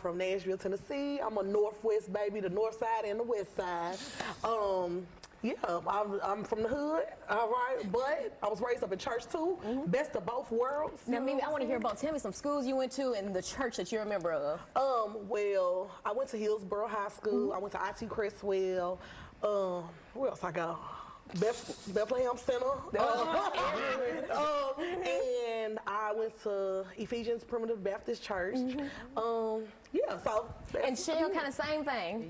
from Nashville, Tennessee. I'm a Northwest baby, the North Side and the West Side. Yeah, I'm from the hood, all right, but I was raised up in church too. Best of both worlds. Now, Mimi, I want to hear about, tell me some schools you went to and the church that you're a member of. Well, I went to Hillsborough High School. I went to IT Crestwell. Where else I go? Bethlehem Center. And I went to Ephesians Primitive Baptist Church. Yeah, so. And Chell, kind of same thing.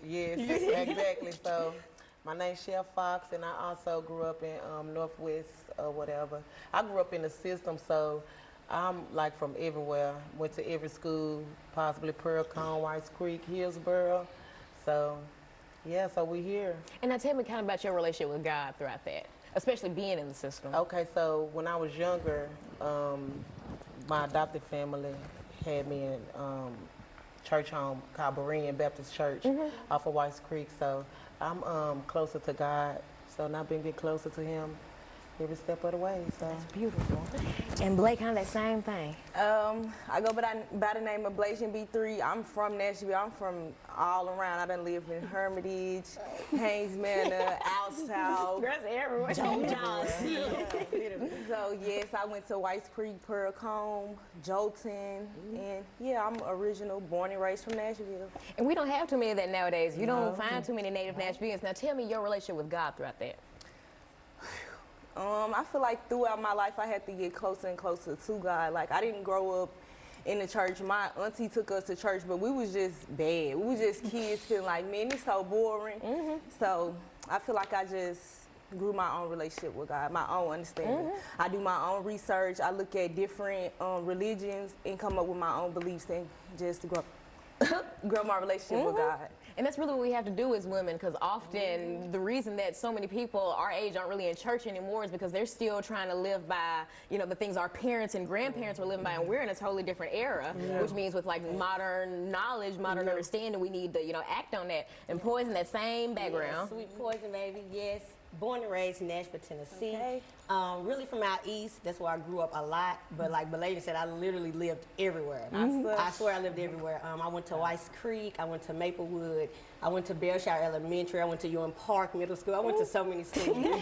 Yes, exactly. So, my name's Chell Foxx, and I also grew up in Northwest or whatever. I grew up in the system, so I'm like from everywhere. Went to every school, possibly Pearl Cone, Whites Creek, Hillsborough. So, yeah, so we here. And now tell me kind of about your relationship with God throughout that, especially being in the system. Okay, so when I was younger, my adopted family had me in church home called Berean Baptist Church off of Whites Creek. So I'm closer to God. So now I've been getting closer to Him every step of the way. So that's beautiful. And Blake, kind of that same thing. I go by the name of Blasian B3. I'm from Nashville. I'm from all around. I done lived in Hermitage, Haynes Manor, out south. That's everywhere. So yes, I went to Whites Creek, Pearl Cone, Jolton, and yeah, I'm original, born and raised from Nashville. And we don't have too many of that nowadays. You don't find too many native Nashvillians. Now tell me your relationship with God throughout that. I feel like throughout my life I had to get closer and closer to God. Like I didn't grow up in the church. My auntie took us to church, but we was just bad. We was just kids feeling like, man, it's so boring. So I feel like I just grew my own relationship with God, my own understanding. I do my own research. I look at different religions and come up with my own beliefs and just grow my relationship with God. And that's really what we have to do as women, because often the reason that so many people our age aren't really in church anymore is because they're still trying to live by, you know, the things our parents and grandparents were living by, and we're in a totally different era, which means with like modern knowledge, modern understanding, we need to, you know, act on that. And Poison, that same background. Yes, sweet Poison, baby, yes. Born and raised in Nashville, Tennessee. Okay. Really from out east, that's where I grew up a lot. But like Blasian said, I literally lived everywhere. I swear I lived everywhere. I went to Whites Creek, I went to Maplewood, I went to Bellshire Elementary, I went to Ewing Park Middle School. I went to so many schools. So many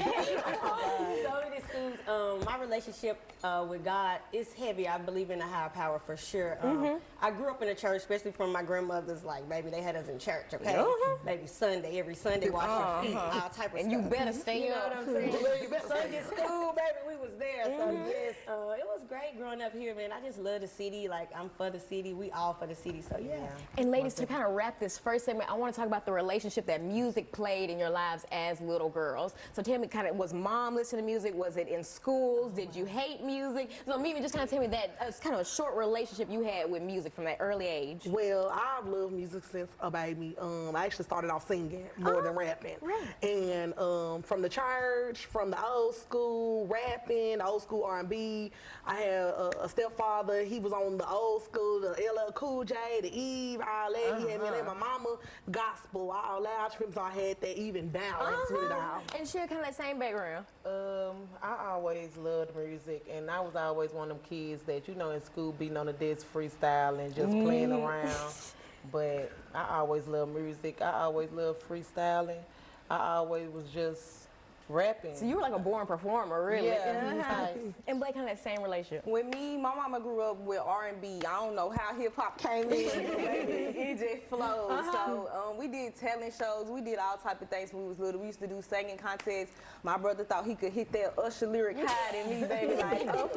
schools. My relationship with God is heavy. I believe in a higher power for sure. I grew up in a church, especially from my grandmother's, like, baby, they had us in church, okay? Maybe Sunday, every Sunday, wash your feet, all type of and stuff. You better stay You know up. what I'm saying? Sunday school, baby, we was there. So yes, it was great growing up here, man. I just love the city. Like, I'm for the city. We all for the city. So yeah. And ladies, to kind of wrap this first segment, I want to talk about the relationship that music played in your lives as little girls. So tell me, kind of, was mom listening to music? Was it in schools? Did you hate music? So Mimi, just kind of tell me that it's kind of a short relationship you had with music from that early age. Well, I've loved music since a baby. I actually started off singing more than rapping. And from the church, from the old school rapping, the old school R&B. I had a stepfather. He was on the old school, the LL Cool J, the Eve, all that. He had me and my mama gospel, all that. So I had that even balance with it all. And she had kind of that same background. I always loved music, and I was always one of them kids that, you know, in school beating on the desk freestyling, just playing around. But I always loved music. I always loved freestyling. I always was just rapping. So you were like a born performer, really. Yeah. And Blake, kind of that same relationship. With me, my mama grew up with R&B. I don't know how hip hop came in. It just flowed. So we did talent shows. We did all type of things when we was little. We used to do singing contests. My brother thought he could hit that Usher lyric higher than me, baby. Like, like, well,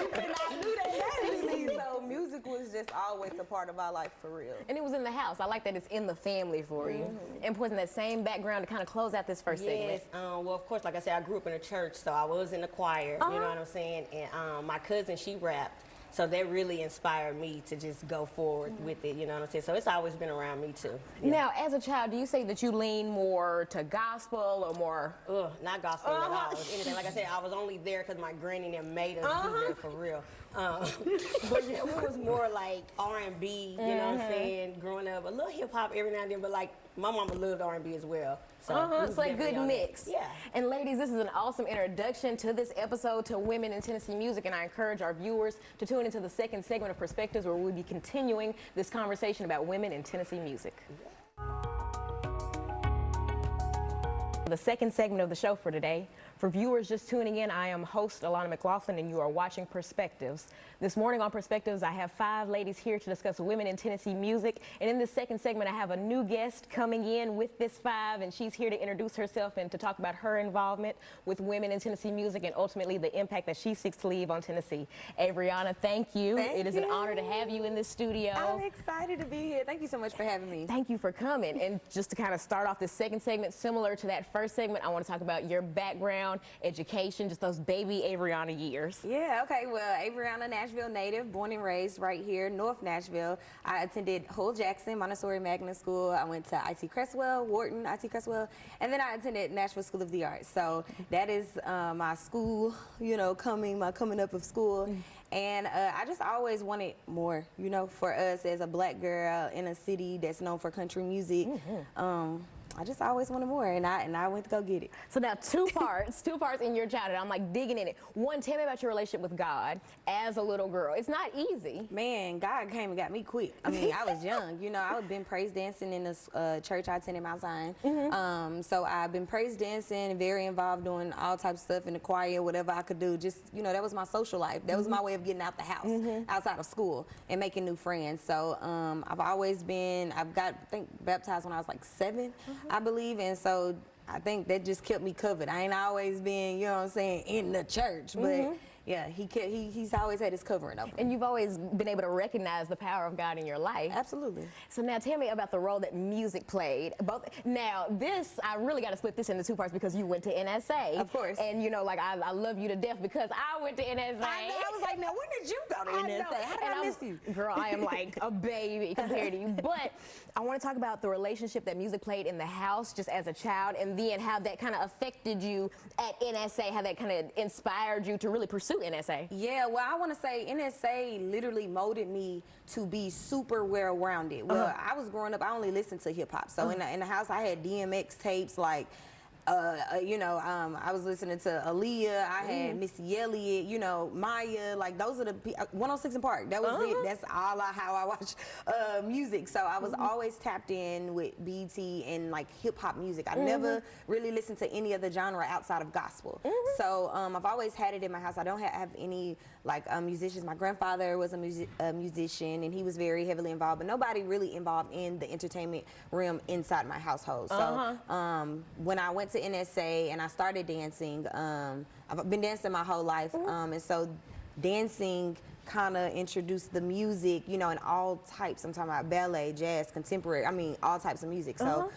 you could not do that naturally. So music was just always a part of our life for real. And it was in the house. I like that it's in the family for you. And Poison, that same background to kind of close out this first segment. Yes, well, of course, like I said, I grew up in a church, so I was in the choir, you know what I'm saying? And my cousin, she rapped, so that really inspired me to just go forward with it, you know what I'm saying? So it's always been around me, too. Yeah. Now, as a child, do you say that you lean more to gospel or more? Not gospel at all. Anything. Like I said, I was only there because my granny and them made us be there for real. But yeah, it was more like R&B, you know what I'm saying, growing up. A little hip-hop every now and then, but like, my mama loved R&B as well. So it was it's like definitely good on that. mix. Yeah. And ladies, this is an awesome introduction to this episode to women in Tennessee music, and I encourage our viewers to tune into the second segment of Perspectives, where we'll be continuing this conversation about women in Tennessee music. The second segment of the show for today. For viewers just tuning in, I am host Alana McLaughlin, and you are watching Perspectives. This morning on Perspectives, I have 5 ladies here to discuss women in Tennessee music. And in this second segment, I have a new guest coming in with this 5, and she's here to introduce herself and to talk about her involvement with women in Tennessee music and ultimately the impact that she seeks to leave on Tennessee. Averianna, thank you. It is an honor to have you in this studio. I'm excited to be here. Thank you so much for having me. Thank you for coming. And just to kind of start off this second segment, similar to that first segment, I want to talk about your background, education, just those baby Averianna years. Yeah, okay. Well, Averianna, Nashville native, born and raised right here, North Nashville. I attended Hull Jackson Montessori Magnet School. I went to IT Cresswell, Wharton IT Cresswell, and then I attended Nashville School of the Arts. So that is my school, you know, coming up of school. And I just always wanted more, you know, for us as a black girl in a city that's known for country music. I just always wanted more, and I went to go get it. So now two parts in your childhood. I'm like digging in it. One, tell me about your relationship with God as a little girl. It's not easy. Man, God came and got me quick. I mean, I was young. You know, I had been praise dancing in this church I attended Mount Zion. So I've been praise dancing, very involved doing all types of stuff in the choir, whatever I could do. Just, you know, that was my social life. That was my way of getting out the house, outside of school, and making new friends. So I've always been, I think, baptized when I was like 7. I believe, and so I think that just kept me covered. I ain't always been, you know what I'm saying, in the church, but yeah, he's always had his covering over. And you've always been able to recognize the power of God in your life. Absolutely. So now tell me about the role that music played. Now this, I really got to split this into 2 parts because you went to NSA. Of course. And you know, like I love you to death because I went to NSA. I know. I was like, now when did you go to NSA? How did I miss you? Girl, I am like a baby compared to you. But I want to talk about the relationship that music played in the house just as a child, and then how that kind of affected you at NSA, how that kind of inspired you to really pursue NSA. Yeah, well, I want to say NSA literally molded me to be super well-rounded. Well, I was growing up, I only listened to hip-hop. So in the house, I had DMX tapes, like, you know, I was listening to Aaliyah, I had Missy Elliott, you know, Maya, like those are the 106 in Park. That was it. That's all how I watch music. So I was always tapped in with BT and like hip hop music. I never really listened to any other genre outside of gospel. So I've always had it in my house. I don't have any like musicians. My grandfather was a musician, and he was very heavily involved, but nobody really involved in the entertainment realm inside my household. So when I went to NSA and I started dancing, I've been dancing my whole life, and so dancing kind of introduced the music, you know, in all types. I'm talking about ballet, jazz, contemporary, I mean all types of music. So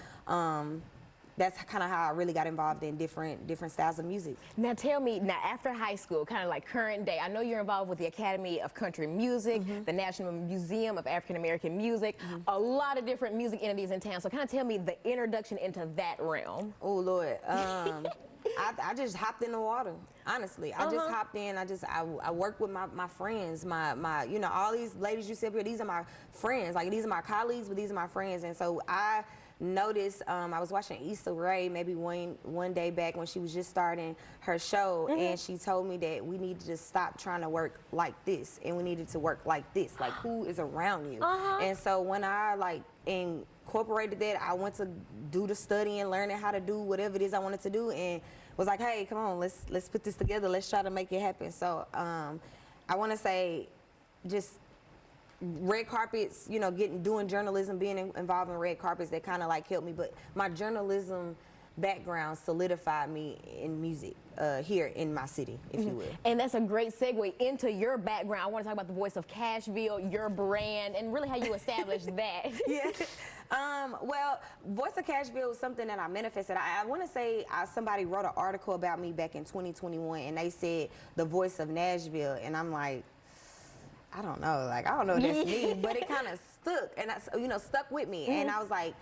that's kind of how I really got involved in different styles of music. Now tell me, now after high school, kind of like current day, I know you're involved with the Academy of Country Music, the National Museum of African American Music, a lot of different music entities in town. So kind of tell me the introduction into that realm. Oh Lord, I just hopped in the water. Honestly, I just hopped in. I work with my friends, my you know, all these ladies you see up here. These are my friends. Like, these are my colleagues, but these are my friends. And so I noticed, I was watching Issa Rae maybe one day back when she was just starting her show, and she told me that we needed to stop trying to work like this, and we needed to work like this. Like, who is around you? And so when I like incorporated that, I went to do the studying, learning how to do whatever it is I wanted to do, and was like, hey, come on, let's put this together. Let's try to make it happen. So I want to say, just red carpets, you know, doing journalism, being involved in red carpets, that kind of like helped me. But my journalism background solidified me in music here in my city, if you will. And that's a great segue into your background. I want to talk about the Voice of Cashville, your brand, and really how you established that. Yeah. Well, Voice of Cashville was something that I manifested. I want to say somebody wrote an article about me back in 2021, and they said the Voice of Nashville, and I'm like, I don't know, if that's me, but it kind of stuck, and you know, stuck with me. And I was like,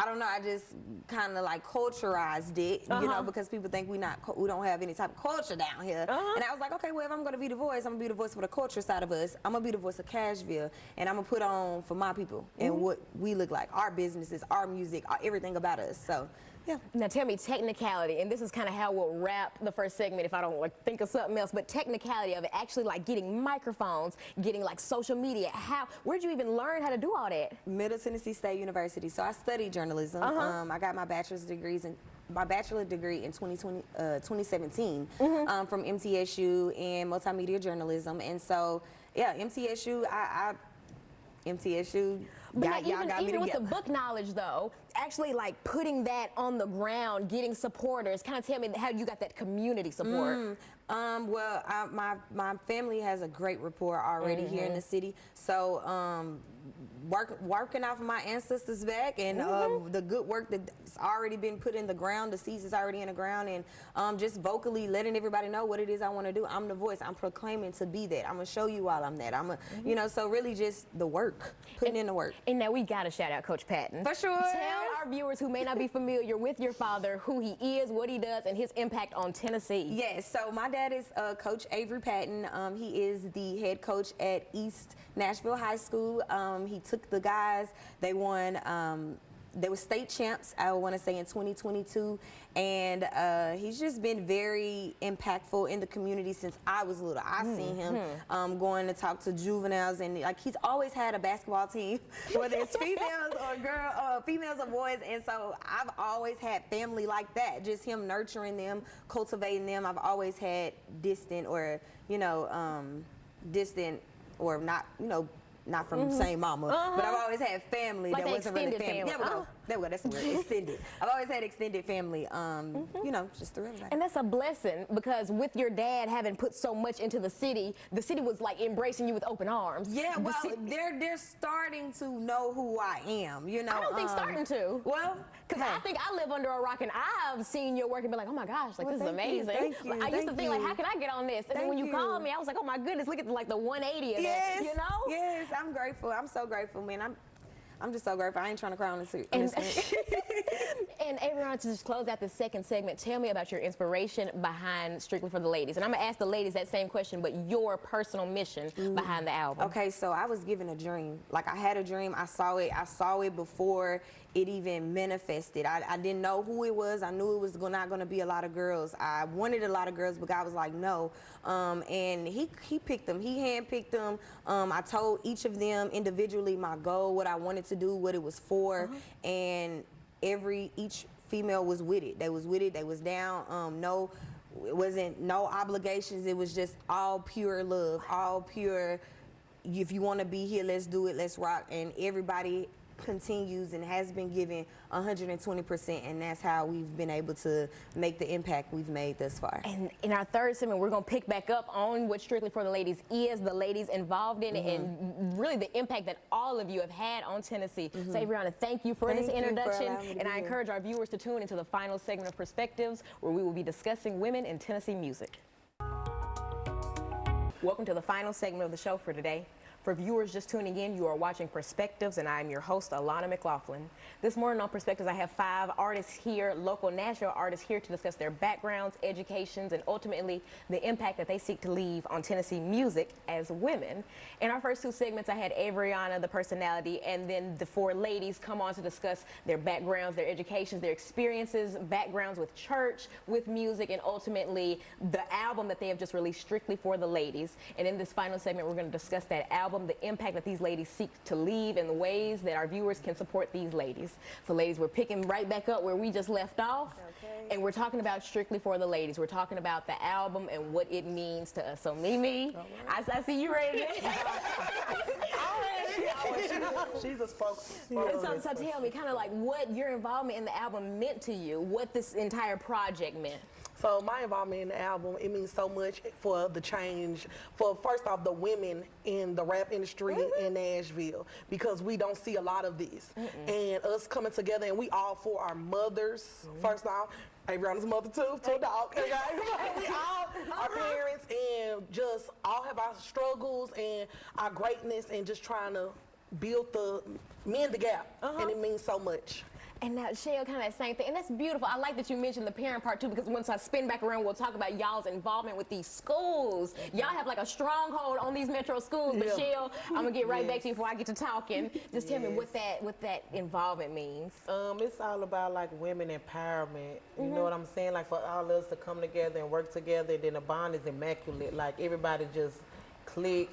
I don't know. I just kind of like culturized it, you know, because people think we don't have any type of culture down here. And I was like, okay, well, if I'm gonna be the voice, I'm gonna be the voice for the culture side of us. I'm gonna be the voice of Cashville, and I'm gonna put on for my people and what we look like, our businesses, our music, everything about us. So. Yeah. Now tell me technicality, and this is kind of how we'll wrap the first segment if I don't like think of something else, but technicality of it, actually like getting microphones, getting like social media. Where'd you even learn how to do all that? Middle Tennessee State University. So I studied journalism. I got my bachelor degree in 2017 from MTSU in multimedia journalism. And so, yeah, MTSU, MTSU, but even with the book knowledge though, actually like putting that on the ground, getting supporters, kind of tell me how you got that community support. Well, my family has a great rapport already here in the city. So working off of my ancestors back and the good work that's already been put in the ground, the seeds is already in the ground, and just vocally letting everybody know what it is I want to do. I'm the voice. I'm proclaiming to be that. I'm gonna show you all I'm that. You know, so really just the work, putting in the work. And now we gotta shout out Coach Patton. For sure. Tell our viewers who may not be familiar with your father who he is, what he does, and his impact on Tennessee. Yes, so my dad is Coach Avery Patton. He is the head coach at East Nashville High School. He took the guys, they won, they were state champs, I want to say in 2022, and he's just been very impactful in the community since I was little. I seen him going to talk to juveniles, and like he's always had a basketball team, whether it's females or females or boys, and so I've always had family like that, just him nurturing them, cultivating them. I've always had distant or, you know, not, you know, not from the same mama, but I've always had family like that wasn't really family. There we go. That's the word, extended. I've always had extended family, you know, just through everybody. And that's a blessing, because with your dad having put so much into the city was like embracing you with open arms. Yeah, well, they're starting to know who I am, you know. I don't think starting to. Well, because I think I live under a rock and I've seen your work and been like, oh my gosh, like this is amazing. Thank you, I used to think like, how can I get on this? And then when you called me, I was like, oh my goodness, look at like the 180 of that, you know? Yes, I'm grateful. I'm so grateful, man. I'm just so grateful. I ain't trying to cry on this. And Averianna, to just close out the second segment, tell me about your inspiration behind Strictly for the Ladies. And I'm going to ask the ladies that same question, but your personal mission behind the album. Okay, so I was given a dream. Like, I had a dream. I saw it before it even manifested. I didn't know who it was. I knew it was not going to be a lot of girls. I wanted a lot of girls, but God was like, no. And he picked them. He handpicked them. I told each of them individually my goal, what I wanted to do, what it was for, and each female was with it. They was with it. They was down. It wasn't no obligations. It was just all pure love, all pure. If you want to be here, let's do it. Let's rock. And everybody continues and has been given 120%, and that's how we've been able to make the impact we've made thus far. And in our third segment, we're going to pick back up on what Strictly for the Ladies is, the ladies involved in it, and really the impact that all of you have had on Tennessee. So Averianna, thank you for this introduction, and I encourage our viewers to tune into the final segment of Perspectives, where we will be discussing women in Tennessee music. Welcome to the final segment of the show for today. For viewers just tuning in, you are watching Perspectives, and I'm your host, Alana McLaughlin. This morning on Perspectives, I have 5 artists here, local Nashville artists here to discuss their backgrounds, educations, and ultimately the impact that they seek to leave on Tennessee music as women. In our first 2 segments, I had Averianna the Personality, and then the 4 ladies come on to discuss their backgrounds, their educations, their experiences, backgrounds with church, with music, and ultimately the album that they have just released, Strictly for the Ladies. And in this final segment, we're going to discuss that album, the impact that these ladies seek to leave, and the ways that our viewers can support these ladies. So ladies, we're picking right back up where we just left off, and we're talking about Strictly for the Ladies. We're talking about the album and what it means to us. So Mimi, I see you ready. She's a spokesperson. So tell me kind of like what your involvement in the album meant to you, what this entire project meant. So my involvement in the album, it means so much for the change, for first off the women in the rap industry in Nashville, because we don't see a lot of this. And us coming together, and we all for our mothers, first off. Averianna's mother too, to a dog. Okay? We all, our parents, and just all have our struggles and our greatness, and just trying to build mend the gap. And it means so much. And now, Chell, kind of that same thing. And that's beautiful. I like that you mentioned the parent part, too, because once I spin back around, we'll talk about y'all's involvement with these schools. Y'all have like a stronghold on these metro schools. But, Chell, I'm going to get right back to you before I get to talking. Just tell me what that involvement means. It's all about, like, women empowerment. You know what I'm saying? Like, for all of us to come together and work together, and then the bond is immaculate. Like, everybody just click.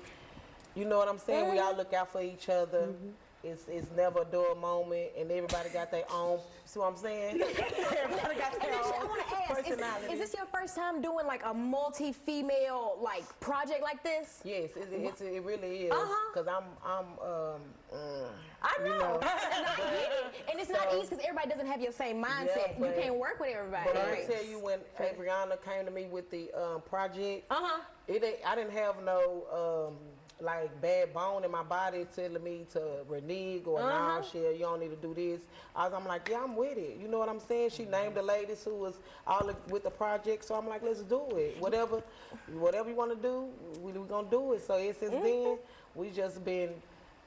You know what I'm saying? We all look out for each other. It's never a dull moment, and everybody got their own. See what I'm saying? Everybody got their own I want to ask, personality. is this your first time doing like a multi-female like project like this? Yes, it really is. Cause I know. You know, and it's not easy because everybody doesn't have your same mindset. You can't work with everybody. But I tell you, when Averianna came to me with the project, I didn't have no like bad bone in my body telling me to renege or nah, Chell, you don't need to do this. I'm like, yeah, I'm with it. You know what I'm saying? She named the ladies who was all with the project, so I'm like, let's do it. Whatever you want to do, we gonna do it. So since then, we just been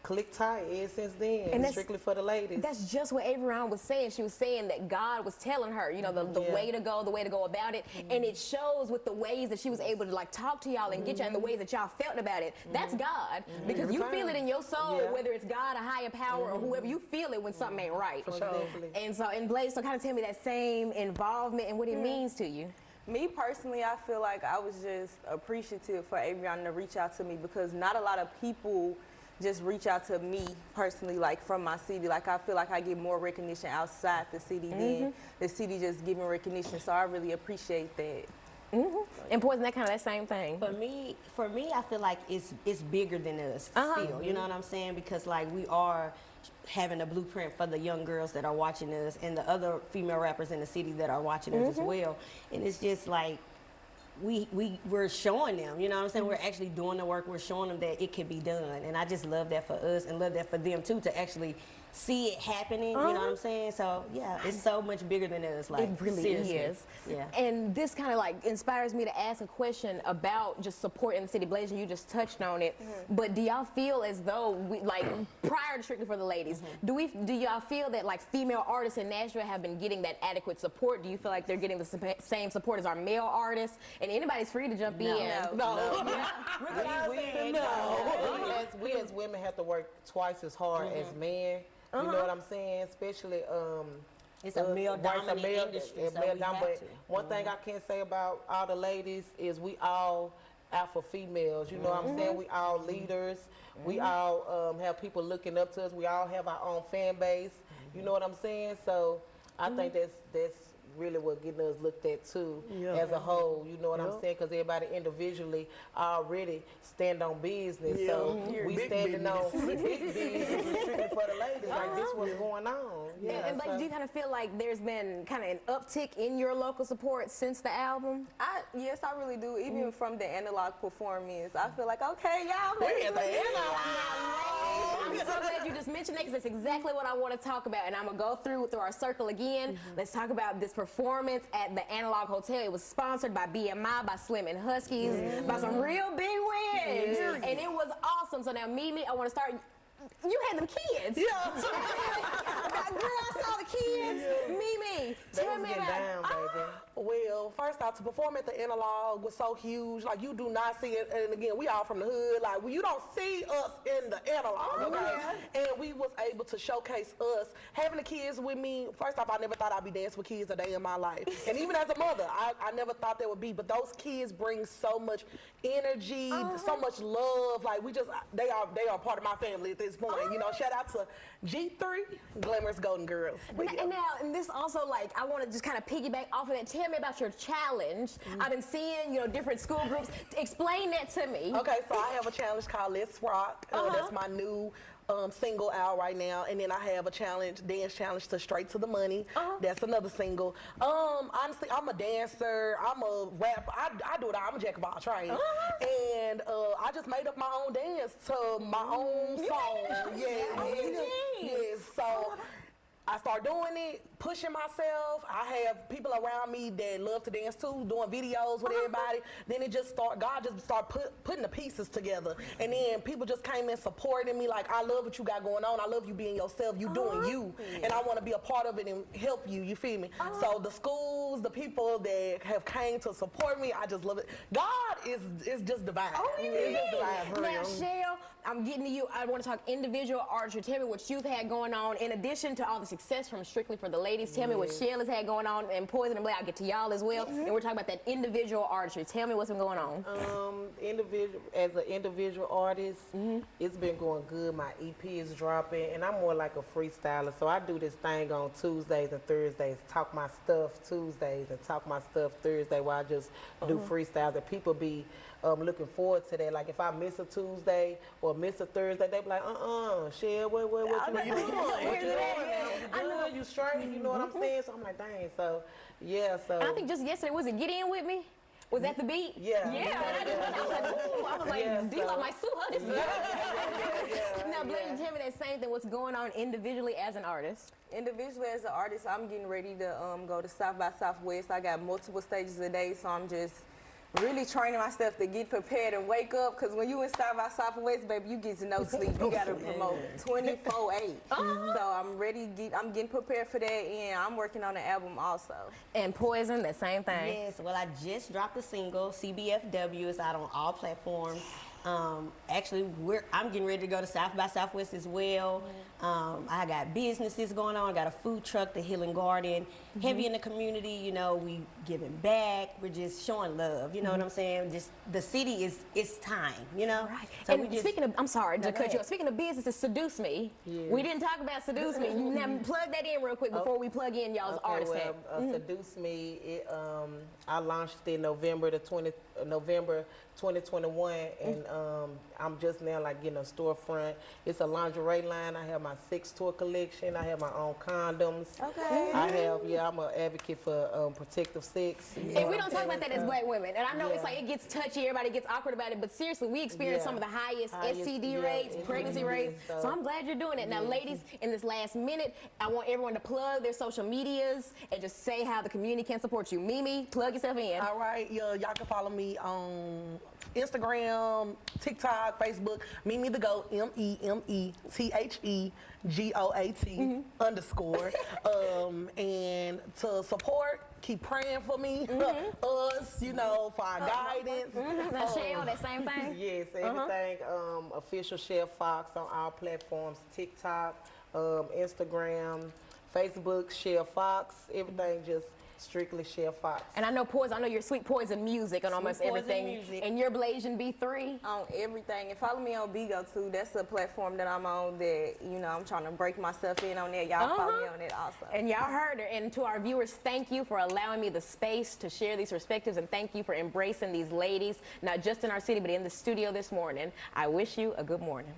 click tight ever since then. And strictly for the ladies. That's just what Averianna was saying. She was saying that God was telling her, you know, the way to go, the way to go about it. And it shows with the ways that she was able to like talk to y'all and get y'all in the ways that y'all felt about it. That's God. Because you feel it in your soul, whether it's God, a higher power, or whoever, you feel it when something ain't right. For sure. And so, and Blaze, so kind of tell me that same involvement and what it means to you. Me personally, I feel like I was just appreciative for Averianna to reach out to me because not a lot of people just reach out to me personally, like from my city. Like I feel like I get more recognition outside the city than the city just giving recognition. So I really appreciate that. And Poison, that kind of that same thing. For me, I feel like it's bigger than us still. You know what I'm saying? Because like we are having a blueprint for the young girls that are watching us and the other female rappers in the city that are watching us as well. And it's just like we're showing them, you know what I'm saying? We're actually doing the work. We're showing them that it can be done. And I just love that for us and love that for them too, to actually see it happening, you know what I'm saying? So yeah, it's so much bigger than us. Like, it really seriously. is. Yeah. And this kind of like inspires me to ask a question about just support in the city. Blasian, you just touched on it. But do y'all feel as though we, like prior to Strictly for the Ladies, do y'all feel that like female artists in Nashville have been getting that adequate support? Do you feel like they're getting the same support as our male artists? And anybody's free to jump in. No. We as women have to work twice as hard as men. You know what I'm saying? Especially it's a male-dominant industry, so we have to. One thing I can say about all the ladies is we all alpha females. You know what I'm saying? We all leaders. We all have people looking up to us. We all have our own fan base. You know what I'm saying? So I think that's really what getting us looked at too as a whole. You know what I'm saying? Because everybody individually already stand on business. So we standing on big business strictly for the ladies. Like this what's going on. And like, do you kind of feel like there's been kind of an uptick in your local support since the album? Yes, I really do. Even from the analog performance, I feel like, okay, y'all. I'm so glad you just mentioned that because that's exactly what I want to talk about. And I'm going to go through our circle again. Let's talk about this performance at the Analog Hotel. It was sponsored by BMI, by Slim and Huskies, by some real big wigs. And it was awesome. So now, Mimi, I want to start. You had them kids. Girl, I saw the kids. Mimi, tell me about it. Well, first off, to perform at the Analog was so huge. Like, you do not see it. And again, we all from the hood. Like, you don't see us in the Analog. And we was able to showcase us. Having the kids with me, first off, I never thought I'd be dancing with kids a day in my life. And even as a mother, I never thought there would be. But those kids bring so much energy, so much love. Like, they are part of my family at this point. You know, shout out to G3, Glamorous Golden Girls. And this also, like, I want to just kind of piggyback off of that. Tell me about your challenge. I've been seeing, you know, different school groups. Explain that to me. Okay, so I have a challenge called Let's Rock. That's my new single out right now. And then I have a dance challenge to Straight to the Money. That's another single. Honestly, I'm a dancer. I'm a rapper. I do it all. I'm a jack of all trades. And I just made up my own dance to my own song. Yes. So I start doing it, pushing myself. I have people around me that love to dance too, doing videos with everybody. Then it just God just started putting the pieces together. And then people just came in supporting me, like, I love what you got going on. I love you being yourself. You doing you. And I want to be a part of it and help you. You feel me? So the schools, the people that have came to support me, I just love it. God is just divine. It's just divine for Now, real. Chell, I'm getting to you. I want to talk individual artistry. Tell me what you've had going on in addition to all the success from Strictly for the Ladies. Tell me what Chell has had going on, and Poison and Blasian. I'll get to y'all as well. And we're talking about that individual artistry. Tell me what's been going on. As an individual artist, it's been going good. My EP is dropping, and I'm more like a freestyler. So I do this thing on Tuesdays and Thursdays, talk my stuff Tuesdays and talk my stuff Thursday, while I just do freestyles. And people be looking forward to that. Like if I miss a Tuesday or miss a Thursday, they be like, Chell, what you doing? What you doing? I know you straight. You know what I'm saying? So I'm like, dang. So yeah. So I think just yesterday, was it Get In With Me? Was that the beat? Yeah. Yeah. And I was like, ooh. I was like, D-Lo might sue her this year. Now, Blasian, tell me that same thing. What's going on individually as an artist? Individually as an artist, I'm getting ready to go to South by Southwest. I got multiple stages a day, so I'm just really training myself to get prepared and wake up, because when you in South by Southwest, baby, you get no sleep. You gotta promote 24/8. So I'm ready. I'm getting prepared for that, and I'm working on the album also. And Poison, that same thing. Yes, well, I just dropped a single, CBFW. It's out on all platforms. Actually, I'm getting ready to go to South by Southwest as well. I got businesses going on. I got a food truck, the Healing Garden. Heavy in the community, you know, we giving back. We're just showing love, you know what I'm saying? Just the city it's time, you know? Right. So And speaking of, I'm sorry to cut you off. Speaking of businesses, Seduce Me. We didn't talk about Seduce Me. Now, plug that in real quick before we plug in y'all's artist tag. Seduce Me, I launched it November 2021, and I'm just now like getting a storefront. It's a lingerie line. I have my sex toy collection. I have my own condoms. Okay. I have, I'm an advocate for protective sex. And we don't talk about that as black women. And I know it's like it gets touchy, everybody gets awkward about it, but seriously, we experience some of the highest STD rates, pregnancy rates. So I'm glad you're doing it. Now, ladies, in this last minute, I want everyone to plug their social medias and just say how the community can support you. Mimi, plug yourself in. All right, y'all can follow me on Instagram, TikTok, Facebook, MemeTheGoat, MEmeTheGoat _ and to support, keep praying for me, us, you know, for our guidance. Now, Chell, that same thing? Yes, everything official Chell Foxx on all platforms, TikTok, Instagram, Facebook, Chell Foxx, everything just strictly Chell Foxx. And I know Poison, I know you're Sweet Poison Music on almost Poison everything. Music. And you're Blasian B3. On everything. And follow me on BeGo too. That's a platform that I'm on that, you know, I'm trying to break myself in on there. Y'all follow me on it also. And y'all heard her. And to our viewers, thank you for allowing me the space to share these perspectives, and thank you for embracing these ladies, not just in our city, but in the studio this morning. I wish you a good morning.